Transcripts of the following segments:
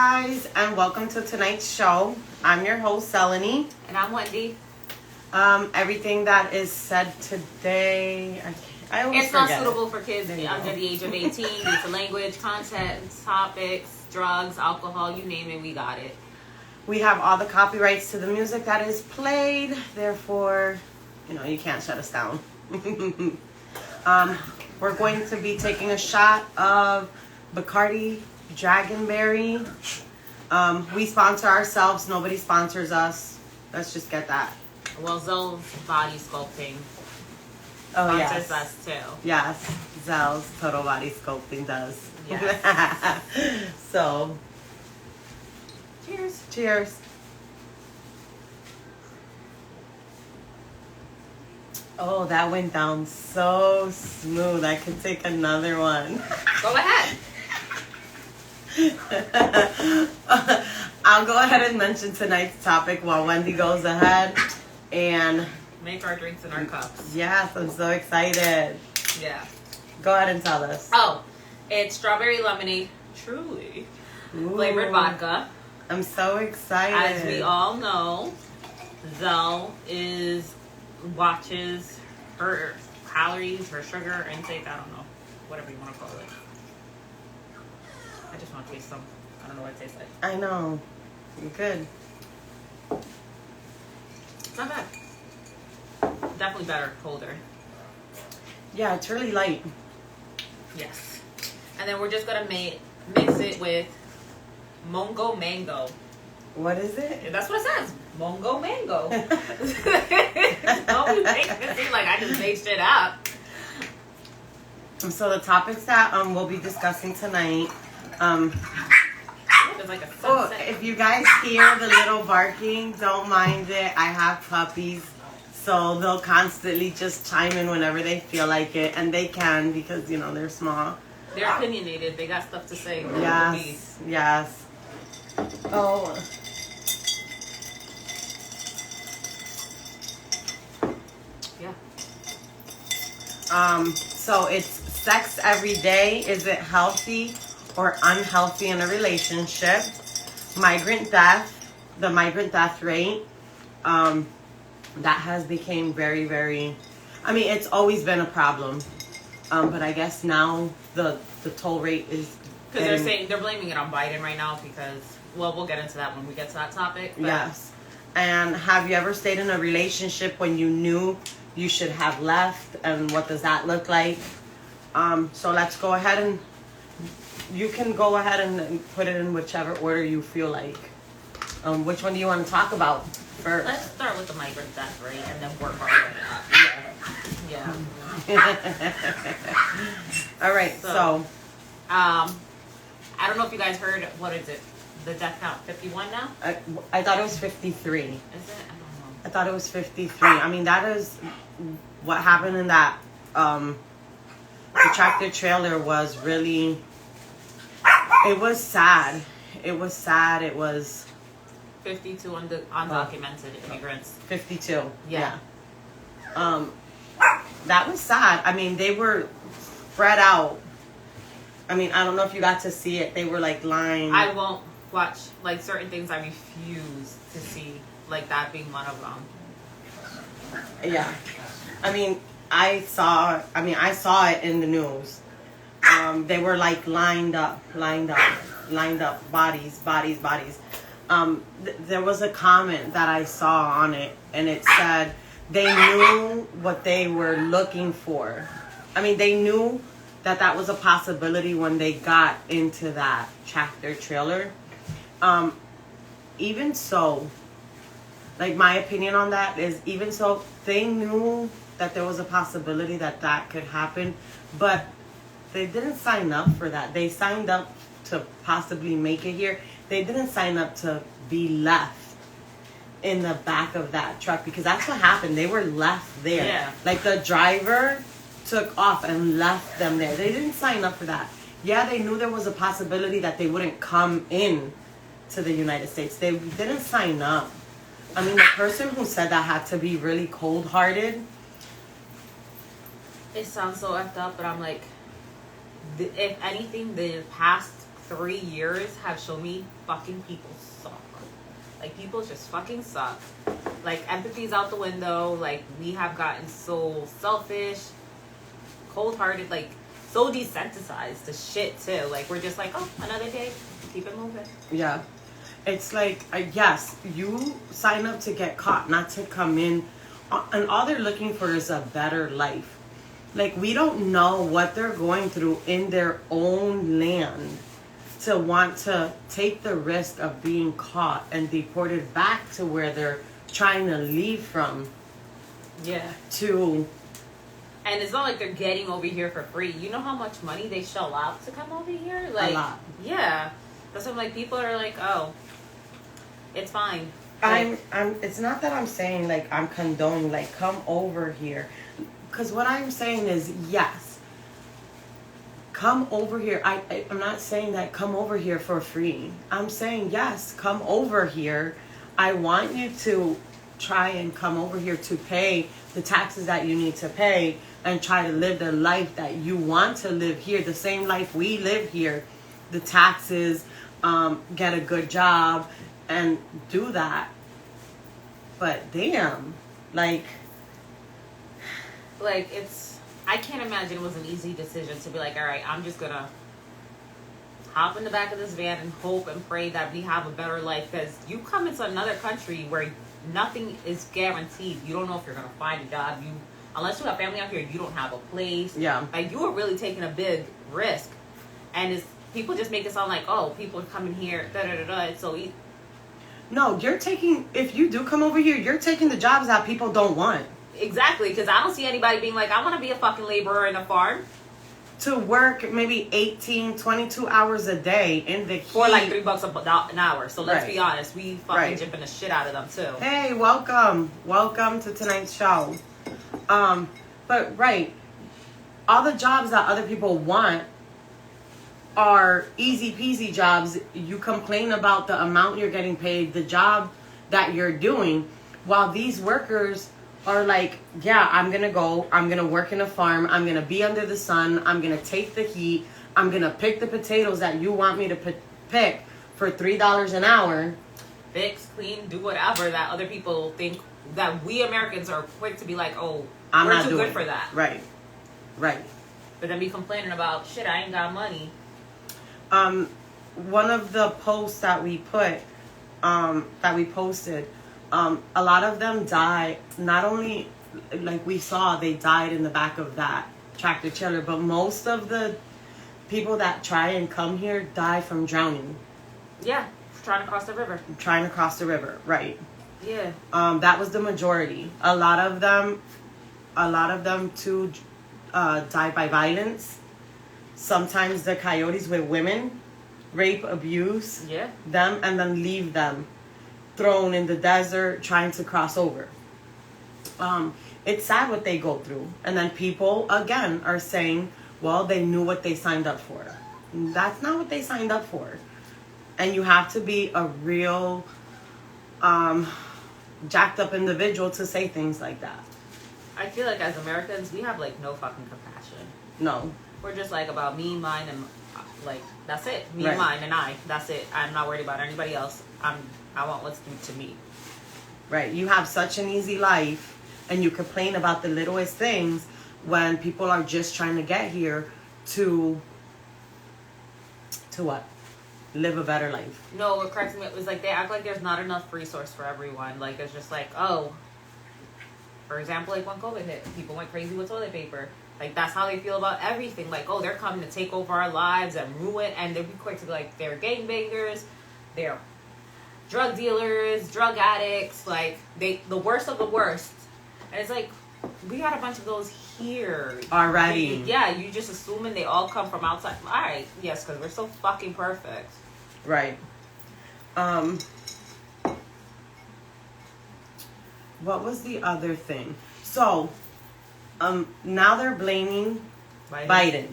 guys, and welcome to tonight's show. I'm your host, Selene. And I'm Wendy. Everything that is said today, I always It's not forget suitable for kids under the age of 18 due to language, content, topics, drugs, alcohol, you name it, we got it. We have all the copyrights to the music that is played, therefore, you can't shut us down. We're going to be taking a shot of Bacardi Dragonberry. We sponsor ourselves. Nobody sponsors us. Let's just get that. Well, Zoe's body sculpting sponsors us too. Yes, Zell's Total Body Sculpting does. Yes. So, cheers. Cheers. Oh, that went down so smooth. I could take another one. Go ahead. I'll go ahead and mention tonight's topic while Wendy goes ahead and make our drinks in our cups. Yes, I'm so excited. Yeah. Go ahead and tell us. Oh, it's strawberry lemonade, truly flavored vodka. I'm so excited. As we all know, Zell watches her calories, her sugar intake. I don't know, whatever you want to call it. I just want to taste some. I don't know what it tastes like. I know. You're good. It's not bad. Definitely better colder. Yeah, it's really light. Yes. And then we're just going to mix it with Mongo Mango. What is it? That's what it says. Mongo Mango. Don't be making it seem like I just made shit up. So the topics that we'll be discussing tonight. Like a if you guys hear the little barking, don't mind it. I have puppies, so they'll constantly just chime in whenever they feel like it, and they can because they're small. They're opinionated. They got stuff to say. Yes, yes. Oh. Yeah. So it's sex every day. Is it healthy or unhealthy in a relationship? Migrant death, the migrant death rate, that has become very, very, it's always been a problem. But I guess now the toll rate is... Because they're blaming it on Biden right now because, well, we'll get into that when we get to that topic. But. Yes. And have you ever stayed in a relationship when you knew you should have left? And what does that look like? So let's go ahead and... You can go ahead and put it in whichever order you feel like. Which one do you want to talk about first? Let's start with the migrant death rate and then work our way up. Yeah. All right, so. I don't know if you guys heard, what is it? The death count, 51 now? I thought it was 53. Is it? I don't know. I thought it was 53. That is what happened in that the tractor trailer was really... It was sad. It was 52 undocumented immigrants. 52. Yeah. That was sad. They were spread out. I don't know if you got to see it. They were lined. I won't watch certain things. I refuse to see that being one of them. Yeah. I saw it in the news. They were lined up, bodies. There was a comment that I saw on it, and it said they knew what they were looking for. They knew that was a possibility when they got into that tractor trailer. Even so, my opinion on that is, even so, they knew that there was a possibility that could happen, but they didn't sign up for that. They signed up to possibly make it here. They didn't sign up to be left in the back of that truck, because that's what happened. They were left there. Yeah. The driver took off and left them there. They didn't sign up for that. Yeah, they knew there was a possibility that they wouldn't come in to the United States. They didn't sign up. The person who said that had to be really cold-hearted. It sounds so effed up, but I'm if anything, the past 3 years have shown me fucking people suck. Like, people just fucking suck. Like, empathy's out the window. Like, we have gotten so selfish, cold-hearted, like, so desensitized to shit, too. Like, we're just like, oh, another day. Keep it moving. Yeah. It's like, yes, you sign up to get caught, not to come in. And all they're looking for is a better life. Like, we don't know what they're going through in their own land to want to take the risk of being caught and deported back to where they're trying to leave from. Yeah. To... And it's not like they're getting over here for free. You know how much money they shell out to come over here? Like, a lot. Yeah. That's what I'm like, people are like, oh, it's fine. Like, it's not that I'm saying, like, I'm condoning, like, come over here. Because what I'm saying is, yes, come over here. I'm not saying that come over here for free. I'm saying, yes, come over here. I want you to try and come over here to pay the taxes that you need to pay and try to live the life that you want to live here, the same life we live here. The taxes, get a good job, and do that. But damn, like it's, I can't imagine it was an easy decision to be like, all right, I'm just gonna hop in the back of this van and hope and pray that we have a better life. Because you come into another country where nothing is guaranteed. You don't know if you're gonna find a job. Unless you have family out here, you don't have a place. Yeah, like, you are really taking a big risk, and it's, people just make it sound like, oh, people are coming here, da da da da. It's so easy. No, you're taking, if you do come over here, you're taking the jobs that people don't want. Exactly, because I don't see anybody being like, I want to be a fucking laborer in a farm. To work maybe 18, 22 hours a day in the heat. For like $3 an hour. So let's Right. be honest, we fucking jipping the shit out of them too. Hey, welcome. Welcome to tonight's show. But right, all the jobs that other people want are easy peasy jobs. You complain about the amount you're getting paid, the job that you're doing, while these workers are like, yeah, I'm gonna work in a farm, I'm gonna be under the sun, I'm gonna take the heat, I'm gonna pick the potatoes that you want me to pick for $3 an hour. Fix, clean, do whatever that other people think, that we Americans are quick to be like, oh, I'm we're not too doing good for that. Right. But then be complaining about, shit, I ain't got money. One of the posts that we put, that we posted, a lot of them died. Not only, like we saw, they died in the back of that tractor trailer, but most of the people that try and come here die from drowning. Yeah, trying to cross the river. Trying to cross the river, right? Yeah. That was the majority. A lot of them too, die by violence. Sometimes the coyotes with women, rape, abuse them, and then leave them thrown in the desert trying to cross over. It's sad what they go through. And then people, again, are saying, well, they knew what they signed up for. That's not what they signed up for. And you have to be a real jacked up individual to say things like that. I feel like as Americans, we have like no fucking compassion. No. We're just like about me, mine, and like, that's it. Me, Right. mine, and I. That's it. I'm not worried about anybody else. I want what's due to me. Right. You have such an easy life and you complain about the littlest things when people are just trying to get here to what? Live a better life. No, what cracks me up is like they act like there's not enough resource for everyone. Like, it's just like, oh, for example, like when COVID hit, people went crazy with toilet paper. Like, that's how they feel about everything. Like, oh, they're coming to take over our lives and ruin, and they'll be quick to be like, they're gangbangers, they're drug dealers, drug addicts, like, the worst of the worst. And it's like, we got a bunch of those here. Already. Yeah, you just assuming they all come from outside. All right, yes, because we're so fucking perfect. Right. What was the other thing? So, now they're blaming Biden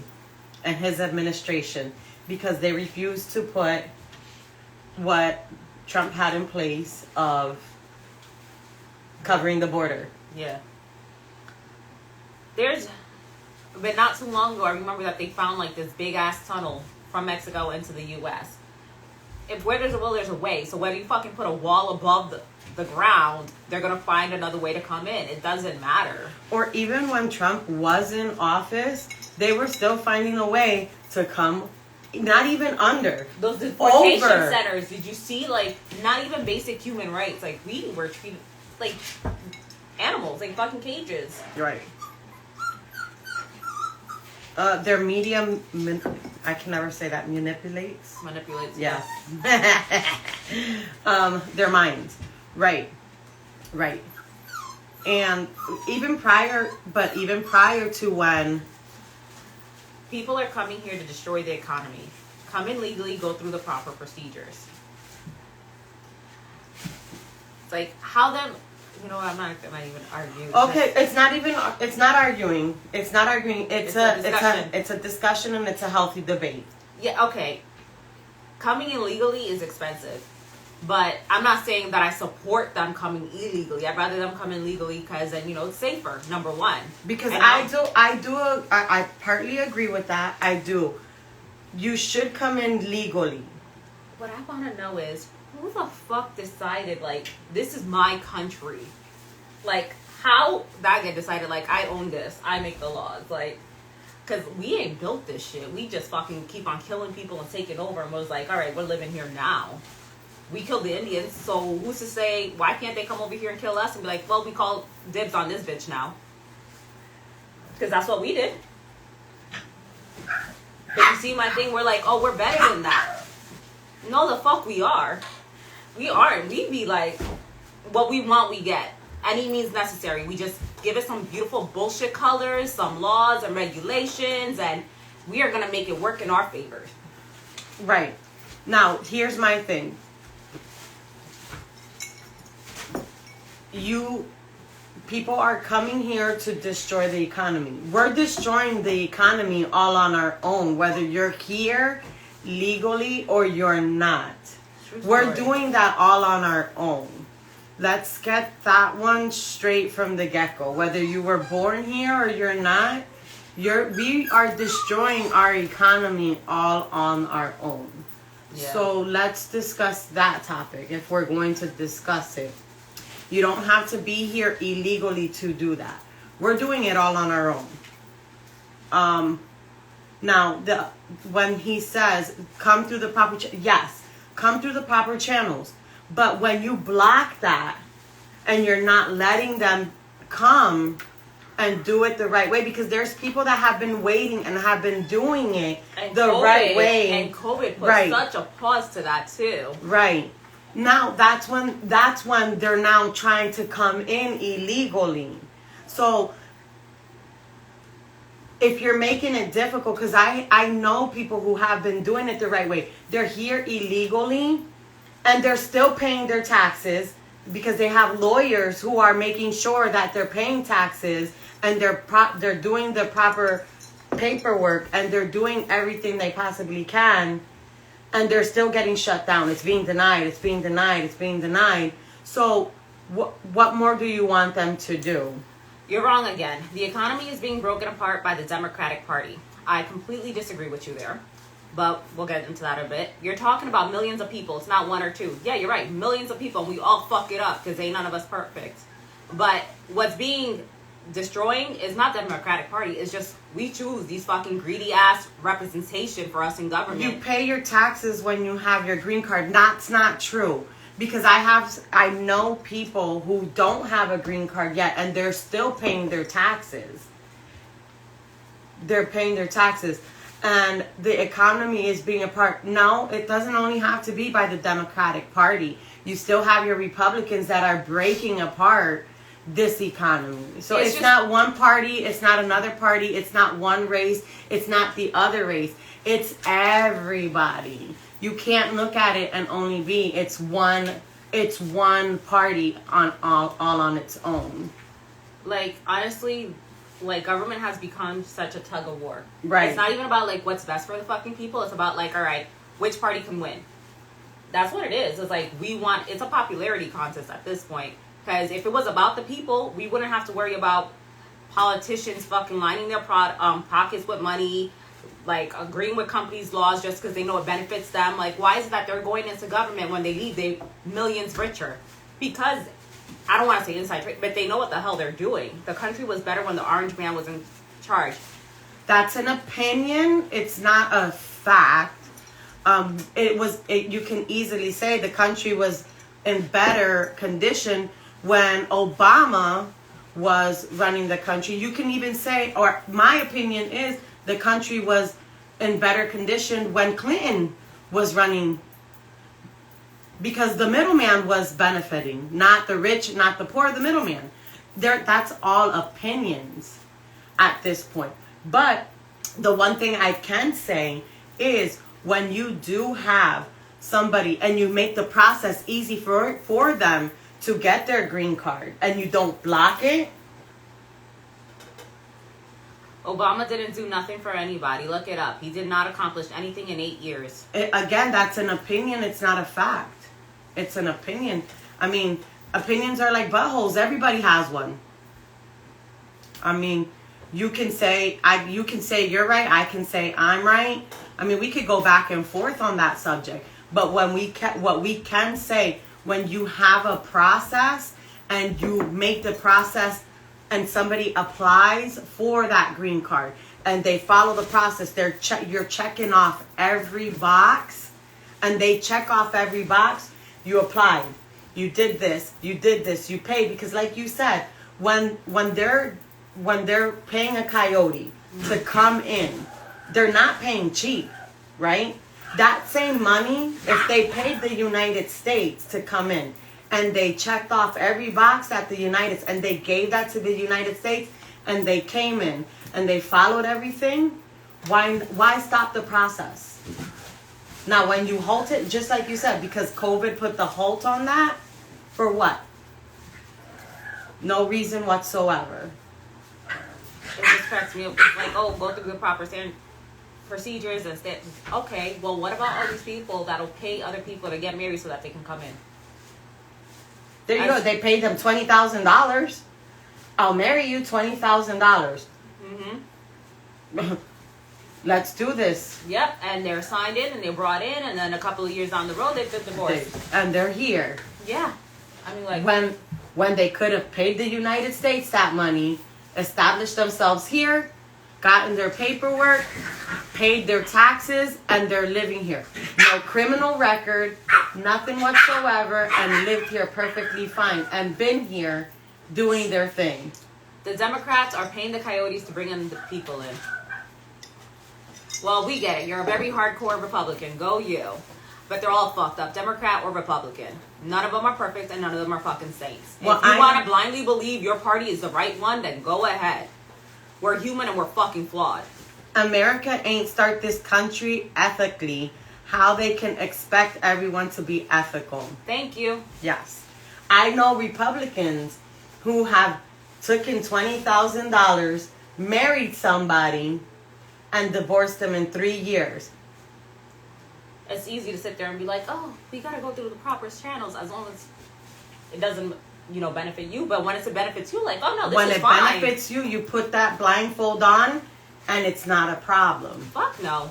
and his administration because they refused to put what Trump had in place of covering the border. Yeah. But not too long ago, I remember that they found like this big ass tunnel from Mexico into the U.S. If where there's a will, there's a way. So whether you fucking put a wall above the ground, they're going to find another way to come in. It doesn't matter. Or even when Trump was in office, they were still finding a way to come, not even under. Those deportation over. centers, did you see, like, not even basic human rights. Like, we were treated like animals, like fucking cages. Right. Their media, I can never say that, manipulates. Manipulates. Yes. Their minds. Right. And even prior to when people are coming here to destroy the economy, come in legally, go through the proper procedures. It's like, how them, you know, I'm not gonna even argue. Okay, it's not arguing. It's a discussion and it's a healthy debate. Yeah, okay. Coming in legally is expensive. But I'm not saying that I support them coming illegally. I'd rather them come in legally because then, you know, it's safer, number one. Because I partly agree with that. I do. You should come in legally. What I want to know is, who the fuck decided, like, this is my country? Like, how that get decided, like, I own this, I make the laws, like, because we ain't built this shit. We just fucking keep on killing people and taking over and was like, all right, we're living here now. We killed the Indians, so who's to say, why can't they come over here and kill us and be like, well, we call dibs on this bitch now? Because that's what we did. But you see my thing, we're like, oh, we're better than that. No, the fuck we are. We aren't. We be like, what we want, we get. Any means necessary. We just give it some beautiful bullshit colors, some laws and regulations, and we are going to make it work in our favor. Right. Now, here's my thing. People are coming here to destroy the economy. We're destroying the economy all on our own, whether you're here legally or you're not. We're doing that all on our own. Let's get that one straight from the get-go. Whether you were born here or you're not, we are destroying our economy all on our own. Yeah. So let's discuss that topic if we're going to discuss it. You don't have to be here illegally to do that. We're doing it all on our own. Now, when he says, come through the proper yes, come through the proper channels. But when you block that and you're not letting them come and do it the right way, because there's people that have been waiting and have been doing it right way. And COVID put such a pause to that too. Right. Now that's when they're now trying to come in illegally. So if you're making it difficult, because I know people who have been doing it the right way. They're here illegally and they're still paying their taxes because they have lawyers who are making sure that they're paying taxes and they're doing the proper paperwork and they're doing everything they possibly can. And they're still getting shut down. It's being denied. It's being denied. It's being denied. So what more do you want them to do? You're wrong again. The economy is being broken apart by the Democratic Party. I completely disagree with you there. But we'll get into that a bit. You're talking about millions of people. It's not one or two. Yeah, you're right. Millions of people. And we all fuck it up because ain't none of us perfect. But what's being destroying is not the Democratic Party. It's just we choose these fucking greedy ass representation for us in government. You pay your taxes when you have your green card. That's not true. Because I know people who don't have a green card yet and they're still paying their taxes. They're paying their taxes. And the economy is being apart. No, it doesn't only have to be by the Democratic Party. You still have your Republicans that are breaking apart this economy. So it's not one party, it's not another party, it's not one race, it's not the other race. It's everybody. You can't look at it and only be it's one party on all on its own. Like honestly, like government has become such a tug of war. Right. It's not even about like what's best for the fucking people, it's about like, all right, which party can win. That's what it is. It's like it's a popularity contest at this point. Because if it was about the people, we wouldn't have to worry about politicians fucking lining their pockets with money, like agreeing with companies' laws just because they know it benefits them. Like, why is it that they're going into government when they leave, they millions richer? Because I don't want to say inside trade, but they know what the hell they're doing. The country was better when the orange man was in charge. That's an opinion. It's not a fact. You can easily say the country was in better condition when Obama was running the country. You can even say, or my opinion is, the country was in better condition when Clinton was running, because the middleman was benefiting, not the rich, not the poor, the middleman. That's all opinions at this point. But the one thing I can say is, when you do have somebody and you make the process easy for them to get their green card and you don't block it. Obama didn't do nothing for anybody. Look it up. He did not accomplish anything in 8 years. Again, that's an opinion. It's not a fact. It's an opinion. I mean, opinions are like buttholes. Everybody has one. I mean, you can say you're right. I can say I'm right. I mean, we could go back and forth on that subject. But what we can say, when you have a process and you make the process and somebody applies for that green card and they follow the process, you're checking off every box, and they check off every box. You applied, you did this, you paid, because like you said, when they're paying a coyote to come in, they're not paying cheap, right? That same money, if they paid the United States to come in and they checked off every box at the United States and they gave that to the United States and they came in and they followed everything, why stop the process? Now, when you halt it, just like you said, because COVID put the halt on that, for what? No reason whatsoever. It just cracks me up. It's like, oh, go through the proper procedures and steps. Okay, well, what about all these people that'll pay other people to get married so that they can come in? There you go. They paid them $20,000. I'll marry you, $20,000. Mm-hmm. Let's do this. Yep, and they're signed in and they're brought in, and then a couple of years down the road, they've been divorced. And they're here. Yeah. I mean, like... When they could have paid the United States that money, established themselves here, gotten their paperwork, paid their taxes, and they're living here. No criminal record, nothing whatsoever, and lived here perfectly fine and been here doing their thing. The Democrats are paying the coyotes to bring in the people in. Well, we get it. You're a very hardcore Republican. Go you. But they're all fucked up, Democrat or Republican. None of them are perfect, and none of them are fucking saints. Well, if you want to blindly believe your party is the right one, then go ahead. We're human and we're fucking flawed. America ain't start this country ethically. How they can expect everyone to be ethical? Thank you. Yes. I know Republicans who have taken $20,000, married somebody, and divorced them in 3 years. It's easy to sit there and be like, oh, we got to go through the proper channels as long as it doesn't, benefit you. But when it's a benefit you, like, oh, no, this is fine. When it benefits you, you put that blindfold on, and it's not a problem. Fuck no.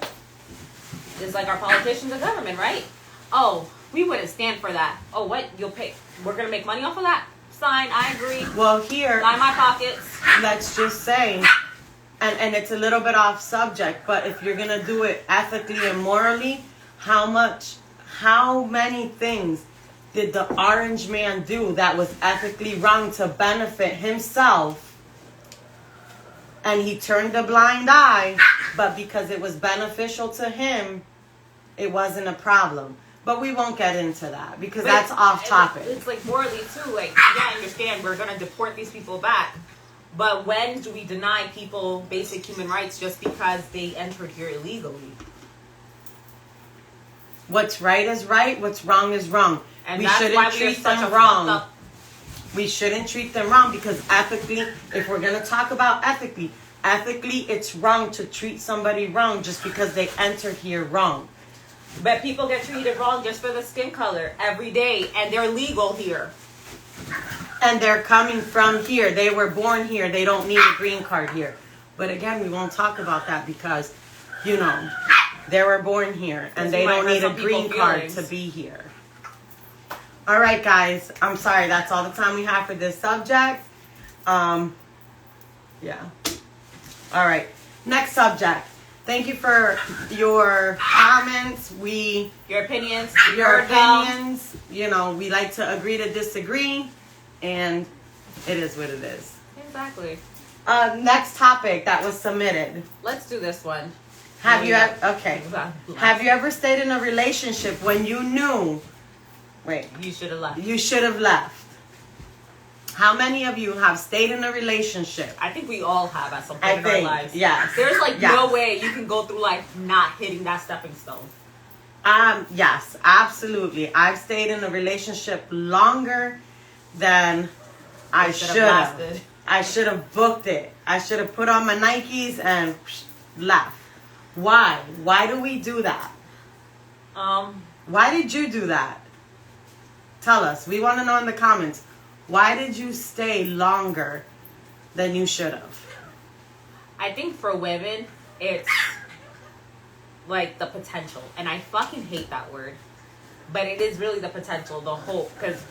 It's like our politicians and government, right? Oh, we wouldn't stand for that. Oh, what? You'll pay. We're going to make money off of that? Fine, I agree. Well, here, line my pockets. Let's just say, and it's a little bit off subject, but if you're going to do it ethically and morally, how many things did the orange man do that was ethically wrong to benefit himself? And he turned a blind eye, but because it was beneficial to him, it wasn't a problem. But we won't get into that because that's off topic. It's like morally too, like, yeah, I understand we're going to deport these people back. But when do we deny people basic human rights just because they entered here illegally? What's right is right. What's wrong is wrong. And we shouldn't treat them wrong. We shouldn't treat them wrong because ethically, if we're going to talk about ethically, it's wrong to treat somebody wrong just because they entered here wrong. But people get treated wrong just for the skin color every day, and they're legal here. And they're coming from here. They were born here. They don't need a green card here. But again, we won't talk about that because you know, they were born here and they don't need a green card to be here. All right, guys. I'm sorry. That's all the time we have for this subject. Yeah. All right. Next subject. Thank you for your comments. Your opinions. Your opinions. You know, we like to agree to disagree, and it is what it is. Exactly. Next topic that was submitted. Let's do this one. Have you ever stayed in a relationship when you knew? Wait. You should have left. You should have left. How many of you have stayed in a relationship? I think we all have at some point in our lives. Yes. There's no way you can go through life not hitting that stepping stone. Yes, absolutely. I've stayed in a relationship longer than I should have. I should have booked it. I should have put on my Nikes and left. Why? Why do we do that? Why did you do that? Tell us. We want to know in the comments. Why did you stay longer than you should have? I think for women, it's like the potential. And I fucking hate that word. But it is really the potential, the hope. Because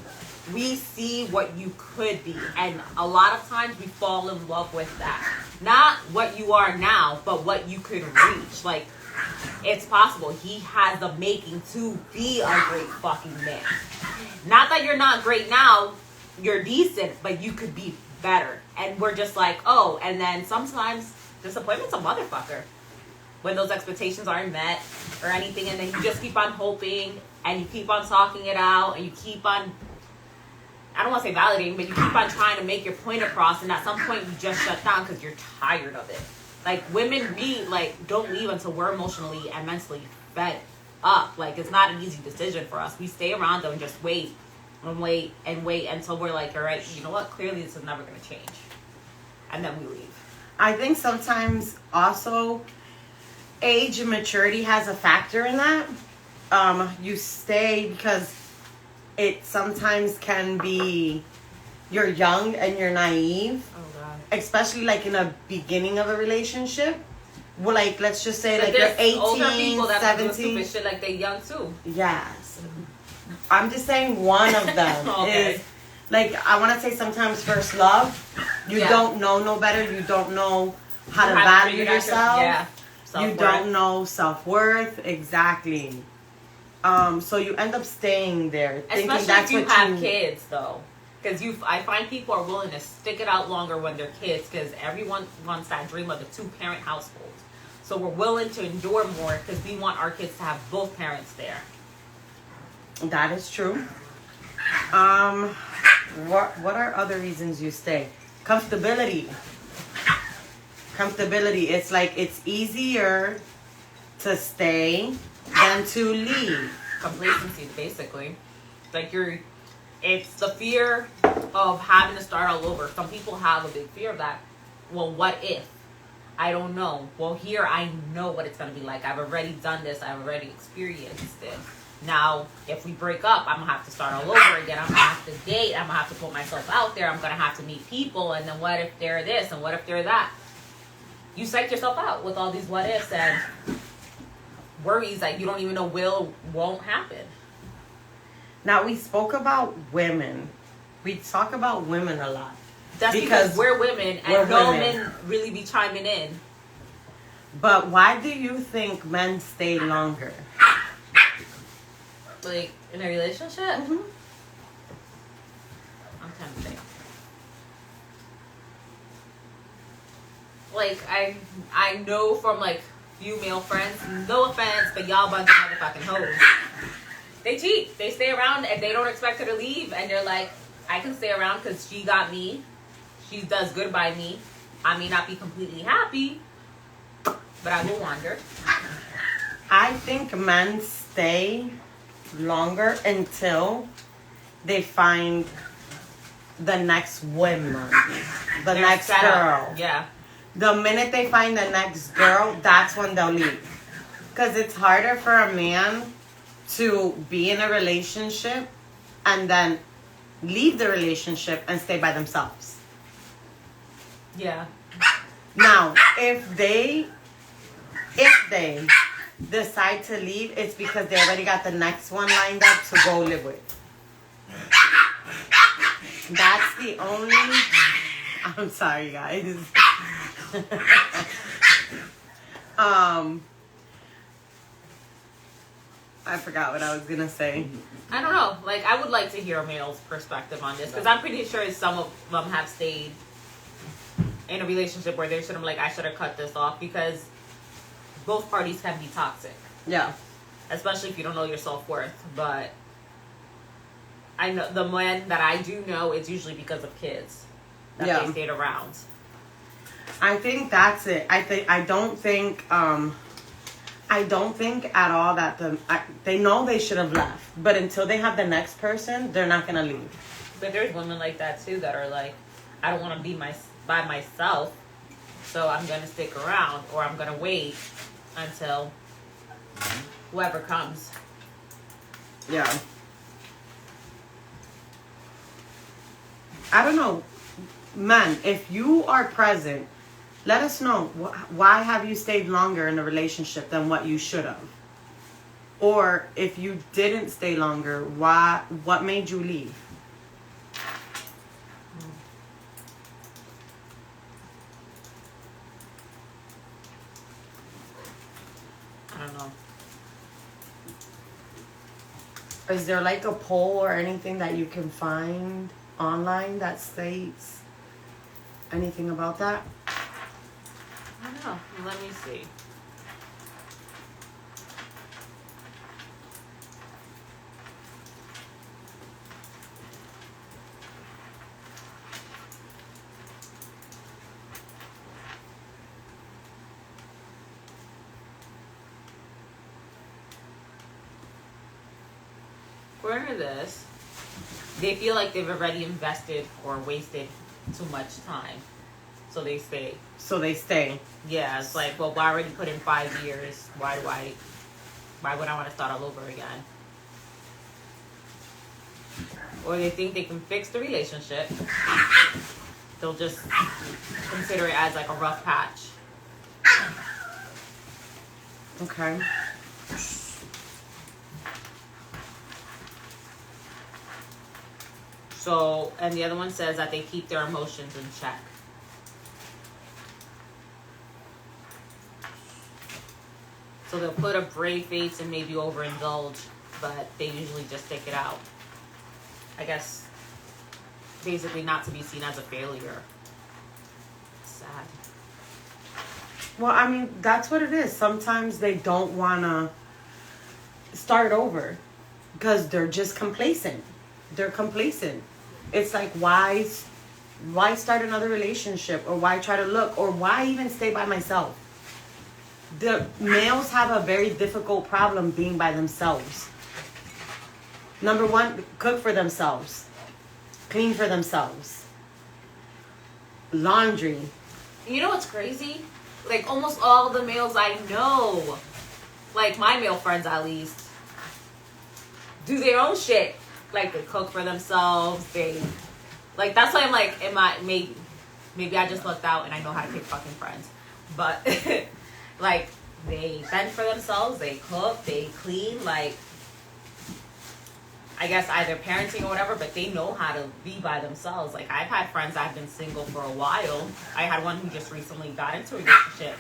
we see what you could be. And a lot of times we fall in love with that. Not what you are now, but what you could reach. Like, it's possible. He has the making to be a great fucking man. Not that you're not great now. You're decent, but you could be better. And we're just like, oh, and then sometimes disappointment's a motherfucker. When those expectations aren't met or anything, and then you just keep on hoping, and you keep on talking it out, and you keep on, I don't want to say validating, but you keep on trying to make your point across, and at some point you just shut down because you're tired of it. Like, women, we, like, don't leave until we're emotionally and mentally fed up. Like, it's not an easy decision for us. We stay around them and just wait and wait and wait until we're like, all right, you know what? Clearly this is never going to change. And then we leave. I think sometimes also age and maturity has a factor in that. You stay because it sometimes can be you're young and you're naive. Oh, God. Especially like in the beginning of a relationship. Well, like, let's just say like you're 18, older people that 17. Do stupid shit like they're young too. Yes. I'm just saying one of them Okay. is, like, I want to say sometimes first love. You don't know no better. You don't know how to value yourself. You don't know self-worth. Exactly. So you end up staying there. Especially thinking that's if you what have kids, though. Because I find people are willing to stick it out longer when they're kids, because everyone wants that dream of the two-parent household. So we're willing to endure more because we want our kids to have both parents there. That is true. What are other reasons you stay? Comfortability. It's like it's easier to stay than to leave. Complacency, basically. Like it's the fear of having to start all over. Some people have a big fear of that. Well, what if? I don't know. Well, here I know what it's going to be like. I've already done this. I've already experienced this. Now, if we break up, I'm going to have to start all over again. I'm going to have to date. I'm going to have to put myself out there. I'm going to have to meet people. And then what if they're this and what if they're that? You psych yourself out with all these what ifs and worries that you don't even know will, won't happen. Now, we spoke about women. We talk about women a lot. That's because we're women and no men really be chiming in. But why do you think men stay longer? Like, in a relationship? Mm-hmm. I'm trying to think. Like, I know from, like, few male friends, no offense, but y'all bunch of motherfucking hoes. They cheat. They stay around and they don't expect her to leave. And they're like, I can stay around because she got me. She does good by me. I may not be completely happy, but I will wander. I think men stay longer until they find the next woman, the next girl. Yeah. The minute they find the next girl, that's when they'll leave. Because it's harder for a man to be in a relationship and then leave the relationship and stay by themselves. Yeah. Now, if they If they decide to leave, it's because they already got the next one lined up to go live with. That's the only... I'm sorry, guys. I forgot what I was gonna say. I don't know. Like, I would like to hear a male's perspective on this, because I'm pretty sure some of them have stayed in a relationship where they should have, like, I should have cut this off, because both parties can be toxic. Yeah. Especially if you don't know your self-worth. But I know the men that I do know, it's usually because of kids that they stayed around. I think that's it. I don't think at all that they know they should have left, but until they have the next person, they're not gonna leave. But there's women like that too that are like, I don't want to be by myself, so I'm gonna stick around, or I'm gonna wait until whoever comes. Yeah. I don't know, man. If you are present, let us know why have you stayed longer in a relationship than what you should have, or if you didn't stay longer, what made you leave? I don't know. Is there like a poll or anything that you can find online that states anything about that? I don't know. Let me see. According to this, they feel like they've already invested or wasted too much time, so they stay. Yeah, it's like, well, I already put in 5 years. Why would I want to start all over again? Or they think they can fix the relationship. They'll just consider it as like a rough patch. Okay. So, and the other one says that they keep their emotions in check. So they'll put a brave face and maybe overindulge, but they usually just stick it out. I guess, basically not to be seen as a failure. Sad. Well, I mean, that's what it is. Sometimes they don't want to start over because they're just complacent. They're complacent. It's like, why start another relationship, or why try to look, or why even stay by myself? The males have a very difficult problem being by themselves. Number one, cook for themselves, clean for themselves, laundry. You know what's crazy? Like, almost all the males I know, like my male friends at least, do their own shit. Like, they cook for themselves. Like, that's why I'm like, maybe I just lucked out and I know how to pick fucking friends. But, like, they fend for themselves, they cook, they clean, like, I guess either parenting or whatever, but they know how to be by themselves. Like, I've had friends that have been single for a while. I had one who just recently got into a relationship.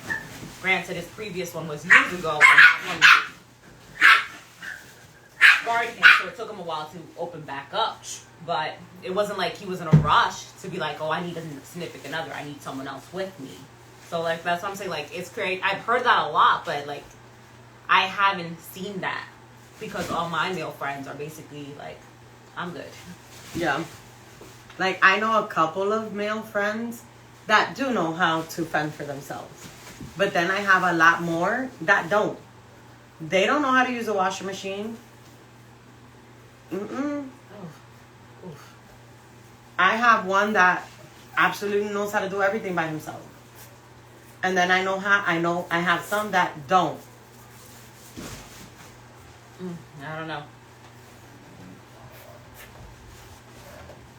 Granted, his previous one was years ago, and that one scarred him, so it took him a while to open back up. But it wasn't like he was in a rush to be like, oh, I need a significant other, I need someone else with me. So, like, that's what I'm saying. Like, it's great. I've heard that a lot, but, like, I haven't seen that because all my male friends are basically like, I'm good. Yeah. Like, I know a couple of male friends that do know how to fend for themselves. But then I have a lot more that don't. They don't know how to use a washing machine. Oof. I have one that absolutely knows how to do everything by himself. And then I have some that don't. I don't know.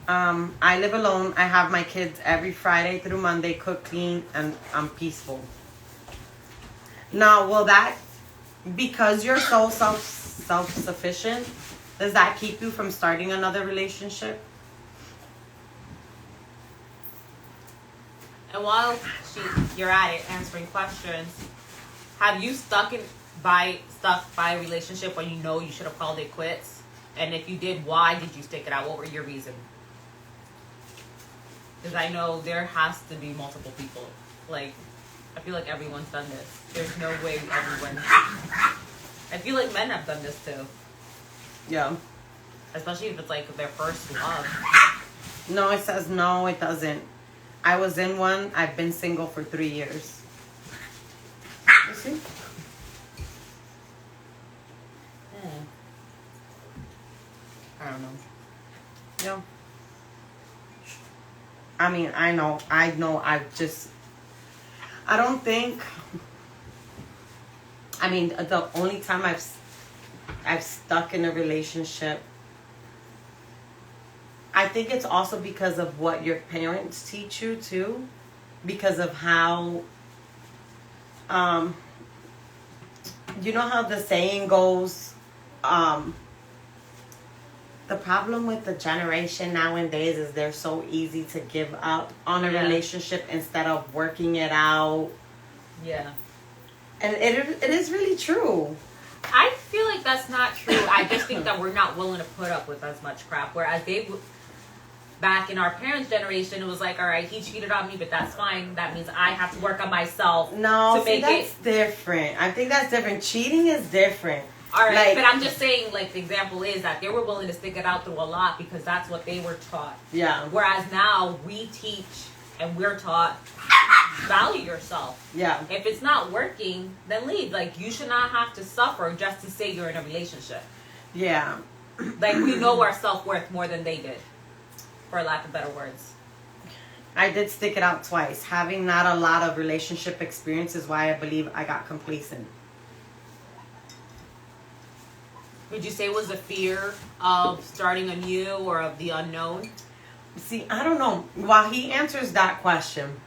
I live alone. I have my kids every Friday through Monday, cook, clean, and I'm peaceful. Now, will that, because you're so self-sufficient, does that keep you from starting another relationship? And while you're at it, answering questions, have you stuck by a relationship when you know you should have called it quits? And if you did, why did you stick it out? What were your reasons? Because I know there has to be multiple people. Like, I feel like everyone's done this. There's no way everyone. I feel like men have done this too. Yeah. Especially if it's like their first love. No, it says no, it doesn't. I was in one. I've been single for 3 years. You see? I don't know. Yeah. I mean, I know, I don't think, I mean, the only time I've stuck in a relationship, I think it's also because of what your parents teach you too, because of how, you know how the saying goes, the problem with the generation nowadays is they're so easy to give up on a relationship instead of working it out. Yeah. And it is really true. I feel like that's not true. I just think that we're not willing to put up with as much crap. Whereas back in our parents' generation, it was like, all right, he cheated on me, but that's fine. That means I have to work on myself. No, to make that's different. I think that's different. Cheating is different. All right, but I'm just saying, like, the example is that they were willing to stick it out through a lot because that's what they were taught. Yeah. Whereas now we teach and we're taught, value yourself. Yeah. If it's not working, then leave. Like, you should not have to suffer just to say you're in a relationship. Yeah. Like, we know our self-worth more than they did, for lack of better words. I did stick it out twice. Having not a lot of relationship experience is why I believe I got complacent. Would you say it was a fear of starting anew or of the unknown? See, I don't know. While he answers that question,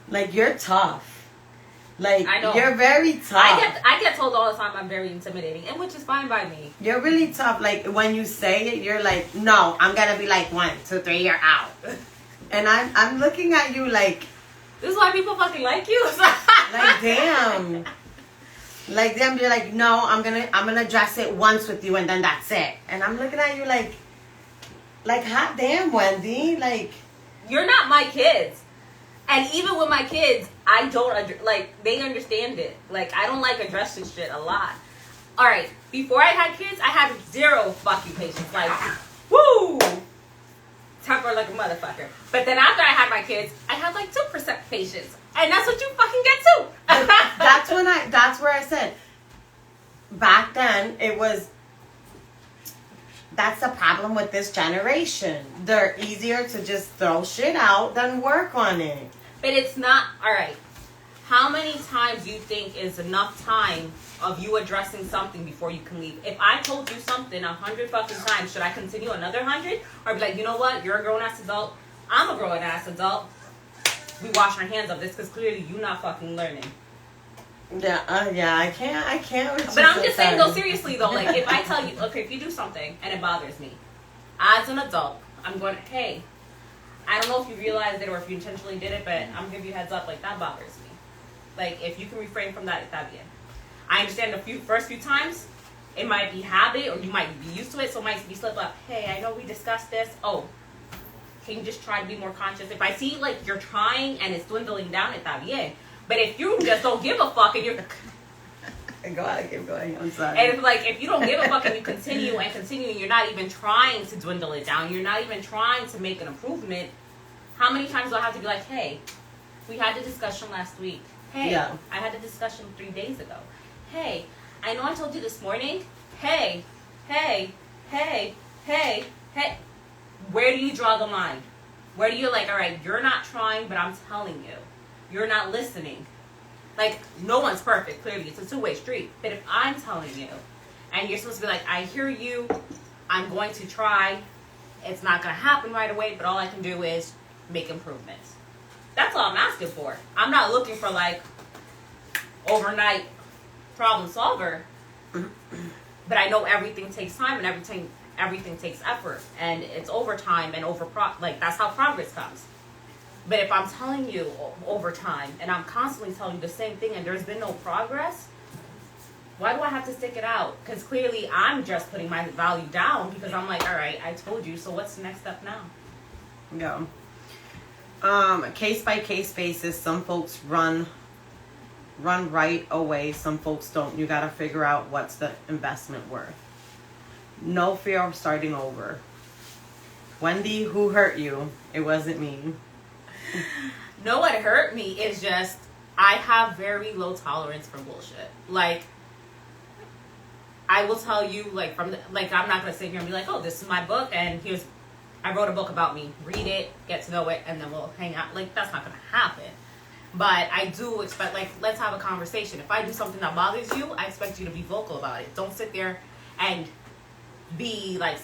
like, you're tough. Like, I know. You're very tough. I get told all the time I'm very intimidating, and which is fine by me. You're really tough. Like, when you say it, you're like, no, I'm gonna be like 1, 2, 3, you're out. And I'm looking at you like, this is why people fucking like you. like, damn. Like, them, you're like, no, I'm gonna address it once with you and then that's it. And I'm looking at you like hot damn, Wendy. Like, you're not my kids. And even with my kids, I don't, they understand it. Like, I don't like addressing shit a lot. Alright, before I had kids, I had 0 fucking patience. Like, woo! Temper like a motherfucker. But then after I had my kids, I had like 2% patience. And that's what you fucking get too. that's where I said, back then, it was, that's the problem with this generation. They're easier to just throw shit out than work on it. But it's not, alright, how many times do you think is enough time of you addressing something before you can leave? If I told you something 100 fucking times, should I continue another 100? Or be like, you know what, you're a grown-ass adult, I'm a grown-ass adult, we wash our hands of this because clearly you're not fucking learning. Yeah, I can't. But I'm just saying though, seriously though, like if I tell you, okay, if you do something and it bothers me, as an adult, I'm going, hey, I don't know if you realized it or if you intentionally did it, but I'm gonna give you a heads up, like that bothers me. Like if you can refrain from that, está bien. I understand the first few times, it might be habit or you might be used to it, so it might be slip up. Hey, I know we discussed this. Oh, can you just try to be more conscious? If I see like you're trying and it's dwindling down, está bien. But if you just don't give a fuck and you're go ahead, keep going. I'm sorry. and if you don't give a fuck and you continue and you're not even trying to dwindle it down, you're not even trying to make an improvement, how many times do I have to be like, hey, we had the discussion last week. Hey, yeah. I had the discussion 3 days ago. Hey, I know I told you this morning. Hey. Where do you draw the line? Where do you like, all right, you're not trying, but I'm telling you. You're not listening. Like, no one's perfect, clearly. It's a two-way street. But if I'm telling you, and you're supposed to be like, I hear you, I'm going to try, it's not going to happen right away, but all I can do is make improvements. That's all I'm asking for. I'm not looking for like, overnight problem solver. But I know everything takes time and everything takes effort, and it's overtime and like that's how progress comes. But if I'm telling you over time and I'm constantly telling you the same thing and there's been no progress, why do I have to stick it out? Because clearly I'm just putting my value down because I'm like, all right, I told you, so what's the next step now? Yeah. Case by case basis, some folks run right away, some folks don't. You got to figure out what's the investment worth. No fear of starting over. Wendy, who hurt you? It wasn't me. No, what hurt me is just I have very low tolerance for bullshit. Like, I will tell you, like, I'm not gonna sit here and be like, oh, this is my book, and I wrote a book about me. Read it, get to know it, and then we'll hang out. Like, that's not gonna happen. But I do expect, like, let's have a conversation. If I do something that bothers you, I expect you to be vocal about it. Don't sit there and be like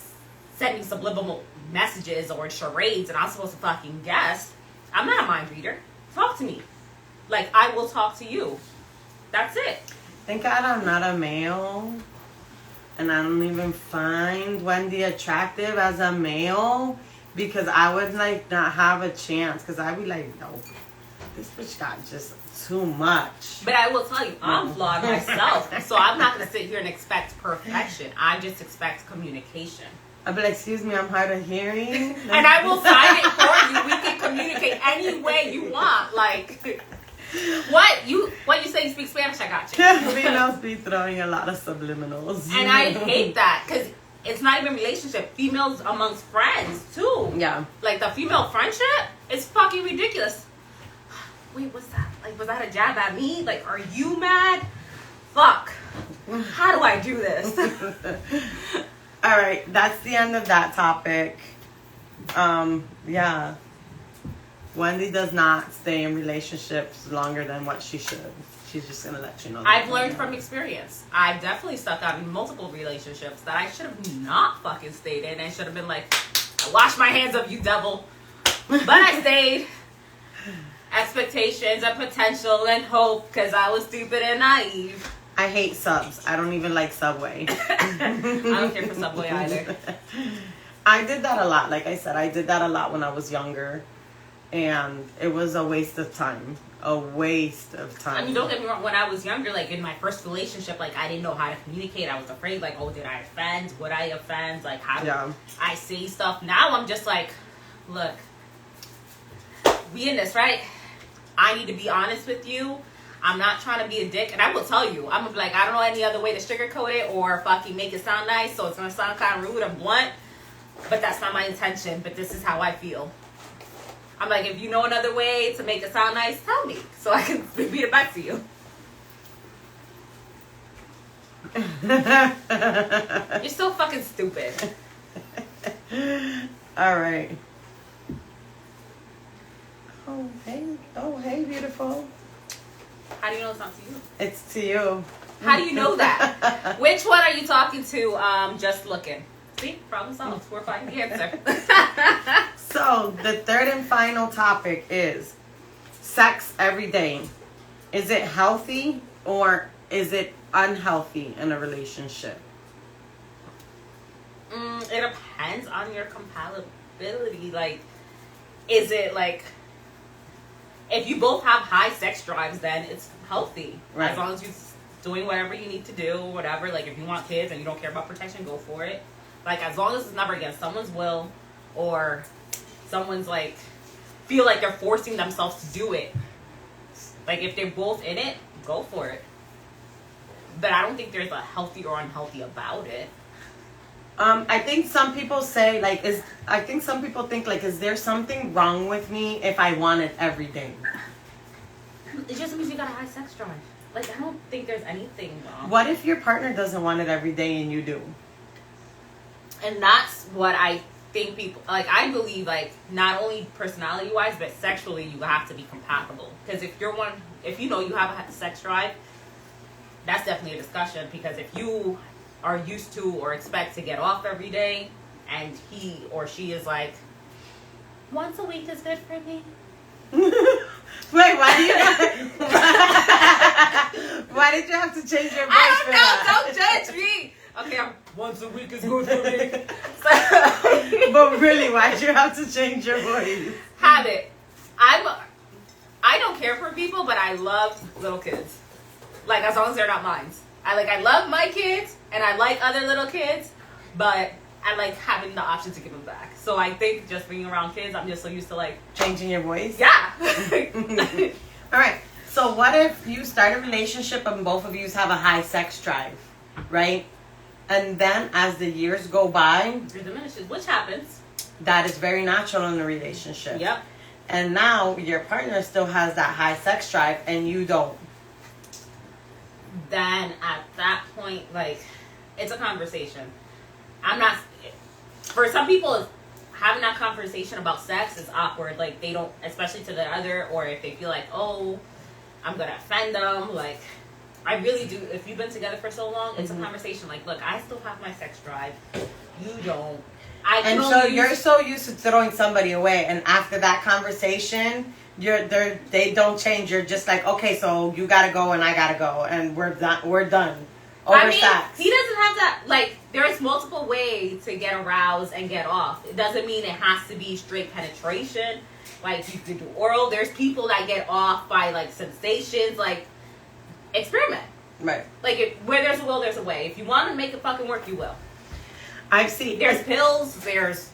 sending subliminal messages or charades, and I'm supposed to fucking guess. I'm not a mind reader. Talk to me. Like, I will talk to you. That's it. Thank God I'm not a male. And I don't even find Wendy attractive as a male. Because I would, like, not have a chance. Because I'd be like, no, this bitch got just too much. But I will tell you, I'm flawed myself. So I'm not going to sit here and expect perfection. I just expect communication. I'd be like, excuse me, I'm hard of hearing. And I will sign it for you. We can communicate any way you want. Like, what you say you speak Spanish, I got you. Females be throwing a lot of subliminals. And I hate that because it's not even a relationship. Females amongst friends, too. Yeah. Like, the female friendship is fucking ridiculous. Wait, what's that? Like, was that a jab at me? Like, are you mad? Fuck. How do I do this? All right, that's the end of that topic. Yeah. Wendy does not stay in relationships longer than what she should. She's just going to let you know that. I've learned from experience. I've definitely stuck out in multiple relationships that I should have not fucking stayed in. And should have been like, I wash my hands of you, devil. But I stayed. Expectations and potential and hope because I was stupid and naive. I hate subs. I don't even like Subway. I don't care for Subway either. I did that a lot. Like I said, I did that a lot when I was younger. And it was a waste of time. A waste of time. I mean, don't get me wrong. When I was younger, like in my first relationship, like I didn't know how to communicate. I was afraid, like, oh, did I offend? Would I offend? Like, how do I say stuff? Now I'm just like, look, we in this, right? I need to be honest with you. I'm not trying to be a dick. And I will tell you, I'm going to be like, I don't know any other way to sugarcoat it or fucking make it sound nice. So it's going to sound kind of rude and blunt. But that's not my intention. But this is how I feel. I'm like, if you know another way to make it sound nice, tell me. So I can repeat it back to you. You're so fucking stupid. All right. Oh, hey, beautiful. How do you know it's not to you? It's to you. How do you know that? Which one are you talking to? Just looking. See? Problem solved. We're finding the answer. So, the third and final topic is sex every day. Is it healthy or is it unhealthy in a relationship? It depends on your compatibility. Like, is it like... If you both have high sex drives, then it's healthy. Right. As long as you're doing whatever you need to do, whatever. Like, if you want kids and you don't care about protection, go for it. Like, as long as it's never against someone's will or someone's, like, feel like they're forcing themselves to do it. Like, if they're both in it, go for it. But I don't think there's a healthy or unhealthy about it. I think some people say, like, some people think, like, is there something wrong with me if I want it every day? It just means you got a high sex drive. Like, I don't think there's anything wrong. What if your partner doesn't want it every day and you do? And that's what I think people, like, I believe, like, not only personality-wise, but sexually, you have to be compatible. Because if you know you have a sex drive, that's definitely a discussion. Because if you are used to or expect to get off every day, and he or she is like, once a week is good for me. Wait, why do you Why did you have to change your voice I for don't know. that? Don't judge me. Okay, once a week is good for me. But really, why'd you have to change your voice? Habit. I don't care for people, but I love little kids. Like, as long as they're not mine. I love my kids, and I like other little kids, but I like having the option to give them back. So I think just being around kids, I'm just so used to like changing your voice. Yeah. All right. So what if you start a relationship and both of you have a high sex drive, right? And then as the years go by, it diminishes, which happens. That is very natural in a relationship. Yep. And now your partner still has that high sex drive and you don't. Then at that point, like, it's a conversation. I'm not, for some people, having that conversation about sex is awkward. Like, they don't, especially to the other, or if they feel like, oh, I'm going to offend them. Like, I really do. If you've been together for so long, it's a conversation. Like, look, I still have my sex drive. You don't. And so you're so used to throwing somebody away, and after that conversation, they don't change. You're just like, okay, so you gotta go and I gotta go, and we're done. Over sex. He doesn't have that. Like, there's multiple ways to get aroused and get off. It doesn't mean it has to be straight penetration. Like, you can do oral. There's people that get off by like sensations. Like, experiment. Right. Like, where there's a will, there's a way. If you want to make it fucking work, you will. I've seen. There's pills.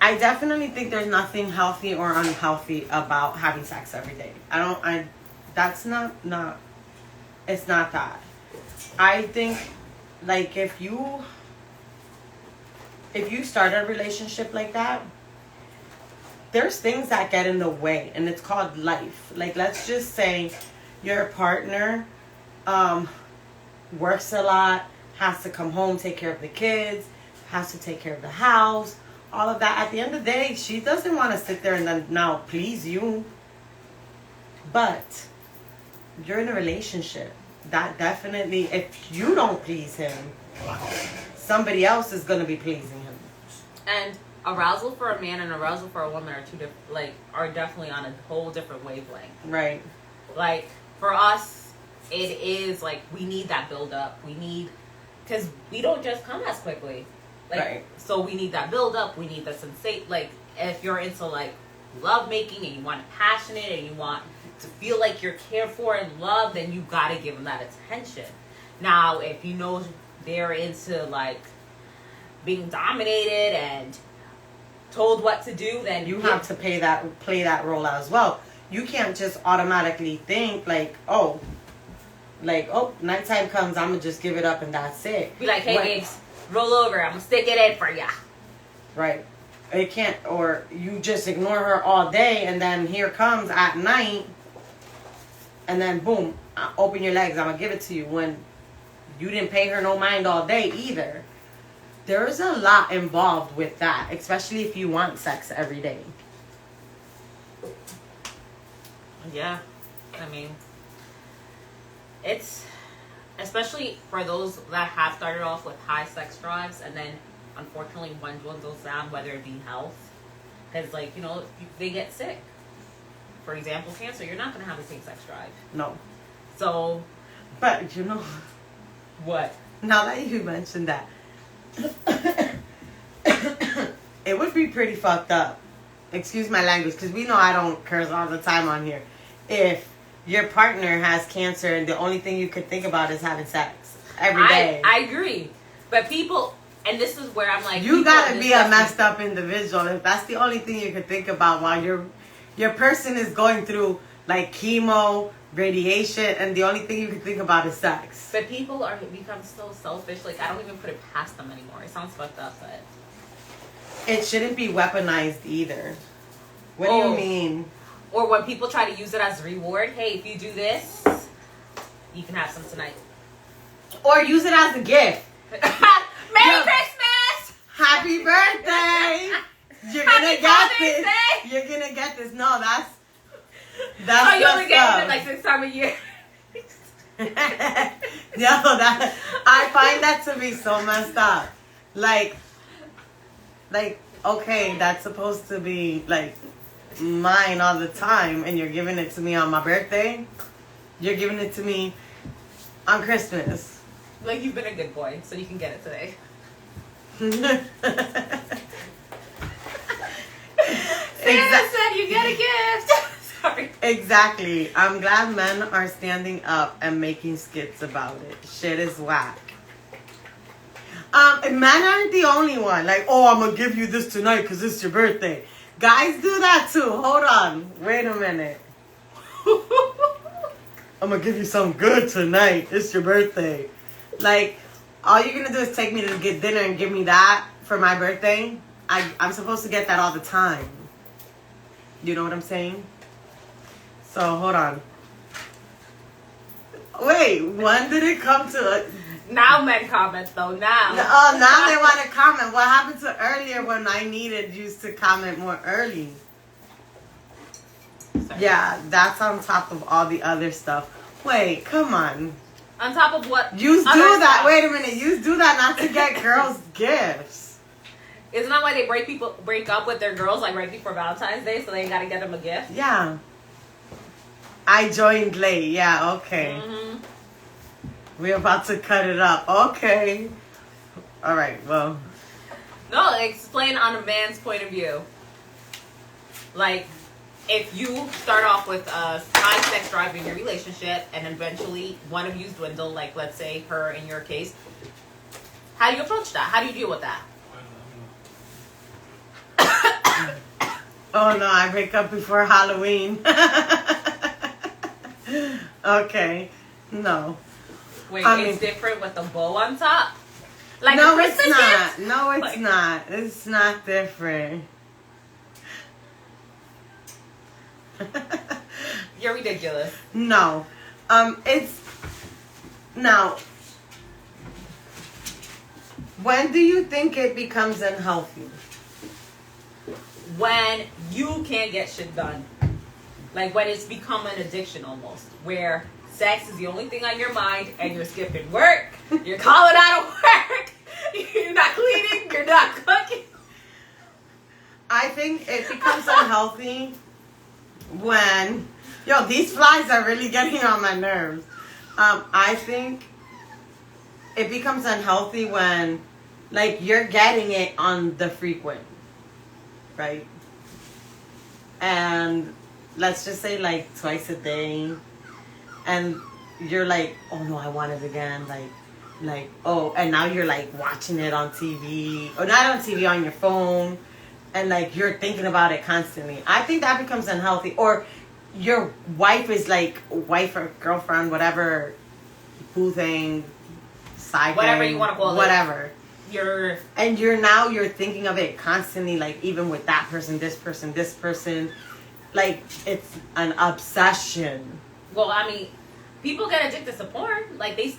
I definitely think there's nothing healthy or unhealthy about having sex every day. That's not. It's not that. I think, like, if you start a relationship like that, there's things that get in the way, and it's called life. Like, let's just say your partner works a lot, has to come home, take care of the kids, has to take care of the house, all of that. At the end of the day, she doesn't want to sit there and then now please you. But you're in a relationship. That definitely, if you don't please him, somebody else is going to be pleasing him. And arousal for a man and arousal for a woman are two different, like, are definitely on a whole different wavelength. Right. Like, for us, it is like we need that build up. We need, because we don't just come as quickly. Like, right. So we need that build up. We need the sensate. Like, if you're into like love making and you want it passionate and you want to feel like you're cared for and loved, then you gotta give them that attention. Now, if you know they're into like being dominated and told what to do, then you have to play that role out as well. You can't just automatically think like, oh, nighttime comes, I'm gonna just give it up and that's it. Be like, hey, babes, roll over. I'm gonna stick it in for ya. Right. It can't, or you just ignore her all day, and then here comes at night, and then boom, open your legs. I'm gonna give it to you when you didn't pay her no mind all day either. There's a lot involved with that, especially if you want sex every day. Yeah, I mean, it's especially for those that have started off with high sex drives and then unfortunately one goes down, whether it be health, because like, you know, they get sick. For example, cancer, you're not going to have the same sex drive. No. So, but you know what? Now that you mentioned that, it would be pretty fucked up. Excuse my language, because we know I don't curse all the time on here. If your partner has cancer and the only thing you could think about is having sex every day. I agree. But people, and this is where I'm like, you gotta be a messed up individual if that's the only thing you could think about while your person is going through like chemo, radiation, and the only thing you can think about is sex. But people become so selfish. Like, I don't even put it past them anymore. It sounds fucked up, but it shouldn't be weaponized either. What do you mean? Or when people try to use it as a reward. Hey, if you do this, you can have some tonight. Or use it as a gift. Merry Christmas! Happy birthday! You're gonna get this. You're gonna get this. No, that's oh, you only get it like this time of year. I find that to be so messed up. Like, okay, that's supposed to be like mine all the time, and you're giving it to me on my birthday. You're giving it to me On Christmas. Like, you've been a good boy, so you can get it today. Santa said you get a gift. Sorry. Exactly. I'm glad men are standing up and making skits about it. Shit is whack. Men aren't the only one. Like, oh, I'm gonna give you this tonight because it's your birthday. Guys do that too. Hold on. Wait a minute. I'm gonna give you something good tonight. It's your birthday. Like, all you're gonna do is take me to get dinner and give me that for my birthday. I'm supposed to get that all the time. You know what I'm saying? So, hold on. Wait, when did it come to... Now men comment, though, now. Oh, now they want to comment. What happened to earlier when I needed you to comment more early? Sorry. Yeah, that's on top of all the other stuff. Wait, come on. On top of what? You do that. Wait a minute. You do that not to get girls gifts. Isn't that why they break up with their girls like right before Valentine's Day, so they gotta get them a gift? Yeah. I joined late. Yeah, okay. Mm-hmm. We're about to cut it up. Okay. All right, well. No, explain on a man's point of view. Like, if you start off with a high sex drive in your relationship and eventually one of you's dwindle, like let's say her in your case, how do you approach that? How do you deal with that? Oh no, I break up before Halloween. Okay. No. Wait, it's different with the bow on top? Like no, a Christmas it's not. gift? No, it's like, not. It's not different. You're ridiculous. No. It's... Now, when do you think it becomes unhealthy? When you can't get shit done. Like when it's become an addiction almost. Where sex is the only thing on your mind and you're skipping work. You're calling out of work. You're not cleaning. You're not cooking. I think it becomes unhealthy when... Yo, these flies are really getting on my nerves. I think it becomes unhealthy when, like, you're getting it on the frequent. Right? And let's just say, like, twice a day. And you're like, oh, no, I want it again. Like, oh, and now you're, like, watching it on TV. Or not on TV, on your phone. And, like, you're thinking about it constantly. I think that becomes unhealthy. Or your wife is, like, wife or girlfriend, whatever, boo thing, side whatever thing, you want to call whatever. You're thinking of it constantly, like, even with that person, this person. Like, it's an obsession. Well, I mean, people get addicted to porn. Like, they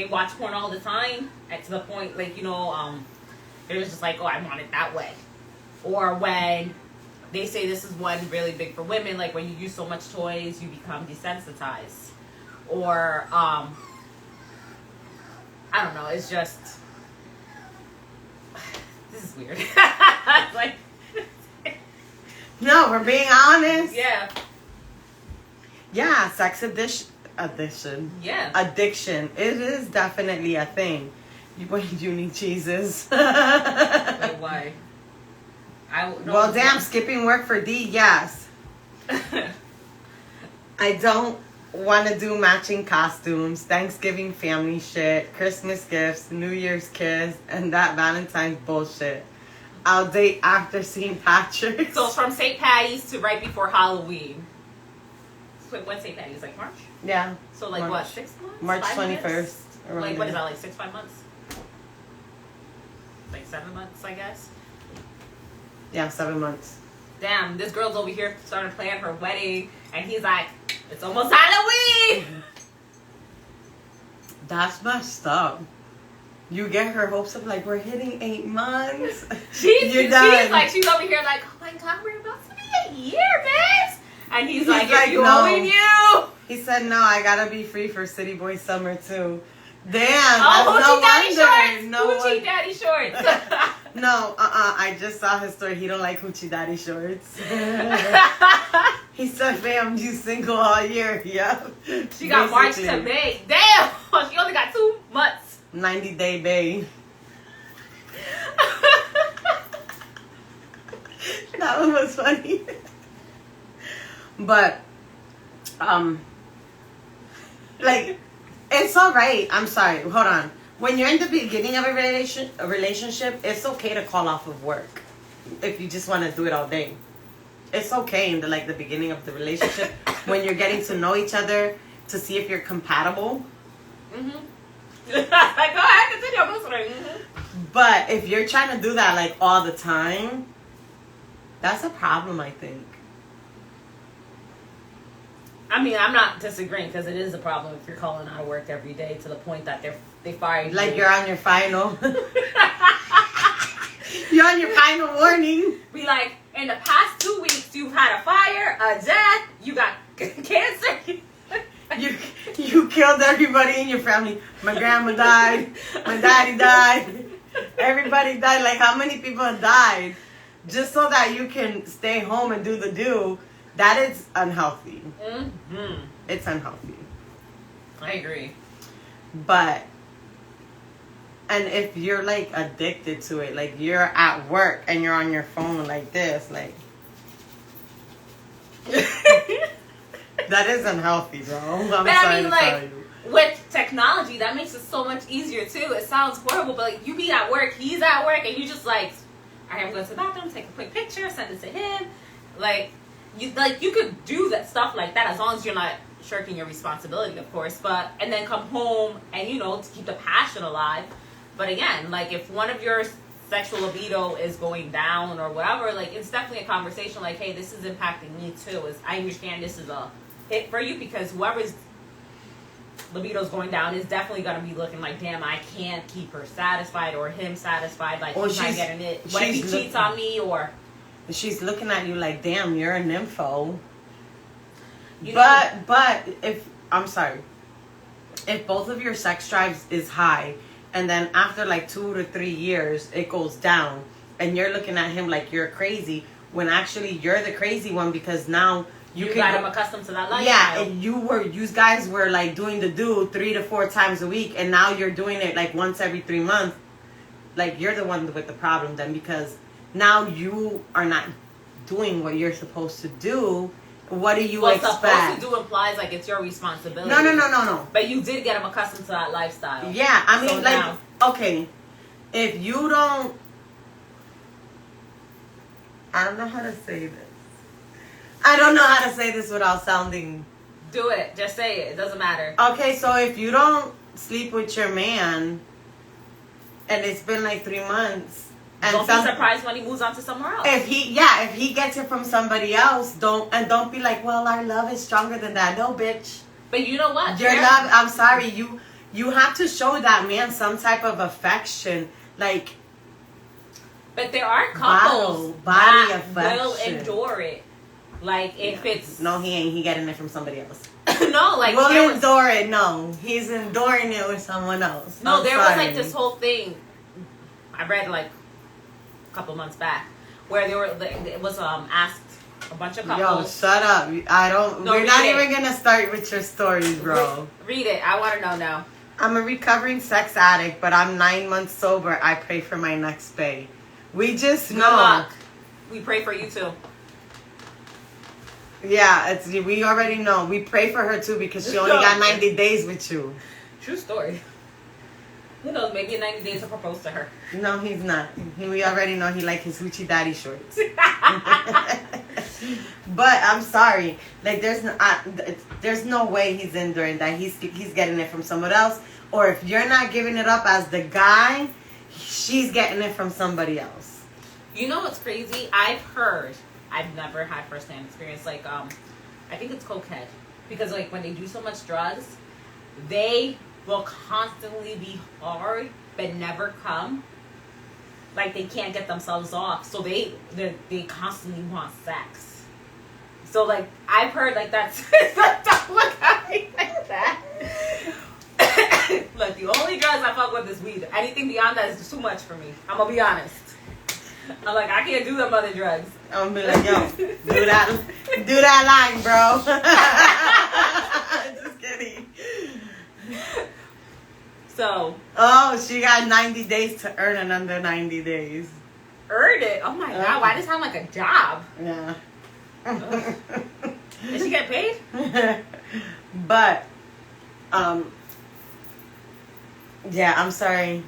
watch porn all the time. And to the point, like, they're just like, oh, I want it that way. Or when they say this is one really big for women, like when you use so much toys, you become desensitized. Or, I don't know, it's just, this is weird. Like, no, we're being honest. yeah. Yeah, sex addiction. Yeah. Addiction. It is definitely a thing. You need cheeses. Wait, why? Well, damn, skipping work for D, yes. I don't want to do matching costumes, Thanksgiving family shit, Christmas gifts, New Year's kiss, and that Valentine's bullshit. I'll date after St. Patrick's. So from St. Patty's to right before Halloween. So when's St. Patty's? Like March? Yeah. So like March. What, 6 months? March 21st. Like what is that, like 5 months? Like 7 months, I guess? Yeah, 7 months. Damn, this girl's over here starting to plan her wedding, and he's like, it's almost Halloween! That's messed up. You get her hopes up like, we're hitting 8 months. She's over here like, oh my God, we're about to be a year, babes! And he's like, no. You. He said, no, I gotta be free for City Boy Summer too. Damn, oh, that's Hoochie no wonder. Daddy Daddy shorts. No, I just saw his story. He don't like Hoochie Daddy shorts. He said, fam, you single all year. Yep. She got March to May. Damn. She only got 2 months. 90-day babe. That one was funny. But, like, it's all right. I'm sorry. Hold on. When you're in the beginning of a relationship, it's okay to call off of work if you just want to do it all day. It's okay in the beginning of the relationship when you're getting to know each other to see if you're compatible. Mm-hmm. Go ahead, continue. I'm listening. Mm-hmm. But if you're trying to do that like all the time, that's a problem, I think. I mean, I'm not disagreeing because it is a problem if you're calling out of work every day to the point that they fire you. Like you're on your final. You're on your final warning. Be like, in the past 2 weeks, you've had a fire, a death, you got cancer. You killed everybody in your family. My grandma died. My daddy died. Everybody died. Like, how many people have died? Just so that you can stay home and do the do. That is unhealthy. Mm-hmm. It's unhealthy. I agree. But, and if you're like addicted to it, like you're at work and you're on your phone like this, like, that is unhealthy, bro. I'm but sorry I mean, to like, tell you. with technology, that makes it so much easier too. It sounds horrible, but like you be at work, he's at work, and you just like, all right, I'm going to the bathroom, take a quick picture, send it to him. Like you could do that stuff like that as long as you're not shirking your responsibility, of course. But and then come home and to keep the passion alive. But again, like if one of your sexual libido is going down or whatever, like it's definitely a conversation. Like, hey, this is impacting me too. I understand this is a hit for you because whoever's libido's going down is definitely going to be looking like, damn, I can't keep her satisfied or him satisfied. Like, he's not getting it. What if he cheats on me? Or she's looking at you like, damn, you're a nympho. But if I'm sorry, if both of your sex drives is high, and then after like 2 to 3 years it goes down, and you're looking at him like you're crazy, when actually you're the crazy one because now you got him accustomed to that lifestyle. Yeah, and you guys were like doing the do 3 to 4 times a week, and now you're doing it like once every 3 months. Like you're the one with the problem then, because now you are not doing what you're supposed to do. What do you expect? Supposed to do implies like it's your responsibility. No. But you did get him accustomed to that lifestyle. Yeah, I mean, so like, now, okay, if you don't, I don't know how to say this. I don't know how to say this without sounding. Do it. Just say it. It doesn't matter. Okay, so if you don't sleep with your man, and it's been like 3 months. And don't be surprised when he moves on to somewhere else. If he gets it from somebody else, don't be like, well, our love is stronger than that. No, bitch. But you know what? Your love, I'm sorry, you have to show that man some type of affection, like. But there are couples body that affection will endure it. Like if it's no, he ain't. He getting it from somebody else. No, like we'll endure it. No, he's enduring it with someone else. No, there was like this whole thing. I read like couple months back where it was asked a bunch of couples. Yo, shut up. We're not even gonna start with your stories, bro. Read it. I want to know now. I'm a recovering sex addict, but I'm 9 months sober. I pray for my next pay. We just know. Good luck. We pray for you too. Yeah, we already know. We pray for her too because she only got 90 days with you. True story. Who knows? Maybe in 90 days he'll propose to her. No, he's not. We already know he like his hoochie daddy shorts. But I'm sorry. Like there's no way he's enduring that. He's getting it from someone else. Or if you're not giving it up as the guy, she's getting it from somebody else. You know what's crazy? I've heard. I've never had firsthand experience. Like I think it's cokehead, because like when they do so much drugs, they will constantly be hard but never come. Like they can't get themselves off, so they constantly want sex. So like I've heard like that's don't look at me like that. Look, the only drugs I fuck with is weed. Anything beyond that is too much for me. I'm gonna be honest. I'm like, I can't do them other drugs. I'm gonna be like, yo, do that line, bro. Just kidding. So. Oh, she got 90 days to earn it under 90 days. Earned it? Oh my God, why does it sound like a job? Yeah. Did she get paid? But, yeah, I'm sorry.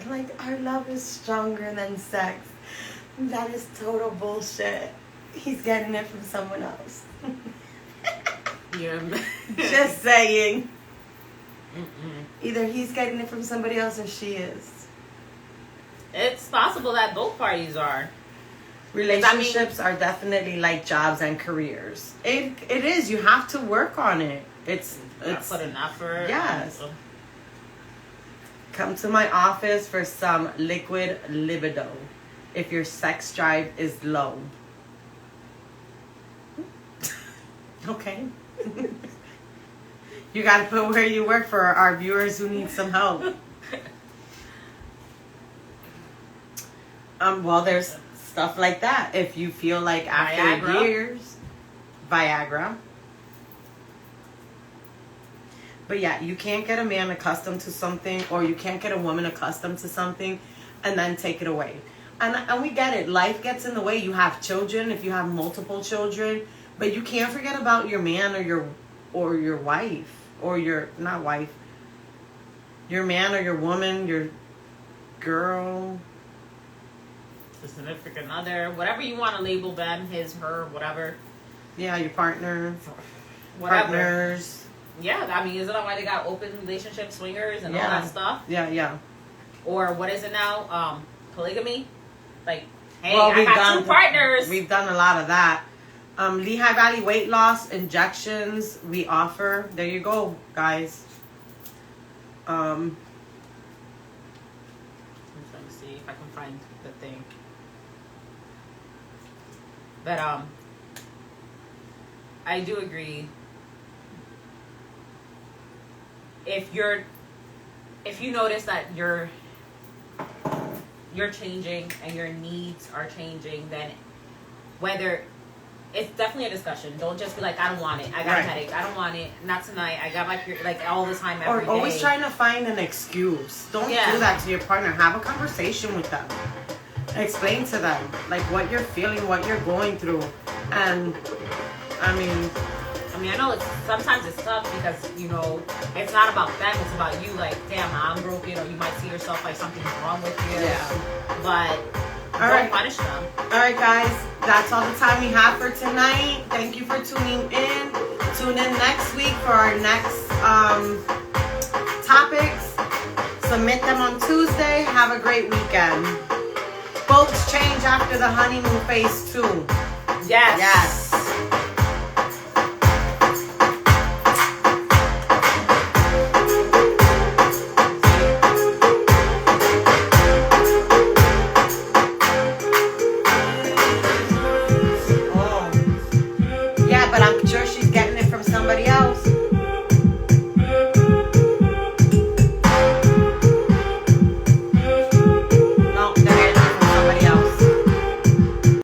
Like, our love is stronger than sex. That is total bullshit. He's getting it from someone else. Yeah. Just saying. Mm-mm. Either he's getting it from somebody else or she is. It's possible that both parties are. Relationships are definitely like jobs and careers. It is. You have to work on it. It's put an effort. Yes. Come to my office for some liquid libido if your sex drive is low. Okay. You gotta put where you work for our viewers who need some help. Well, there's stuff like that. If you feel like after Viagra. years, Viagra. But yeah, you can't get a man accustomed to something, or you can't get a woman accustomed to something and then take it away. And we get it. Life gets in the way. You have children, if you have multiple children, but you can't forget about your man or your wife, or your not wife, your man or your woman, your girl, the significant other, whatever you want to label them, his, her, whatever. Yeah, your partner, Whatever. partners. Yeah, I mean, isn't that why they got open relationship swingers and all Yeah. that stuff? Yeah. Or what is it now? Polygamy? Like, hey, Well, I got two partners. We've done a lot of that. Lehigh Valley weight loss injections we offer. There you go, guys. I'm trying to see if I can find the thing. But I do agree. If you notice that you're changing and your needs are changing, then whether it's definitely a discussion. Don't just be like, I don't want it. I got a headache. I don't want it. Not tonight. I got my period. Like all the time, every day. Or always trying to find an excuse. Don't do that to your partner. Have a conversation with them. Explain to them like what you're feeling, what you're going through, and I know sometimes it's tough because, it's not about them, it's about you. Like, damn, I'm broken, or you might see yourself like something's wrong with you. Yeah. But don't punish them. All right, guys, that's all the time we have for tonight. Thank you for tuning in. Tune in next week for our next topics. Submit them on Tuesday. Have a great weekend. Folks change after the honeymoon phase 2. Yes.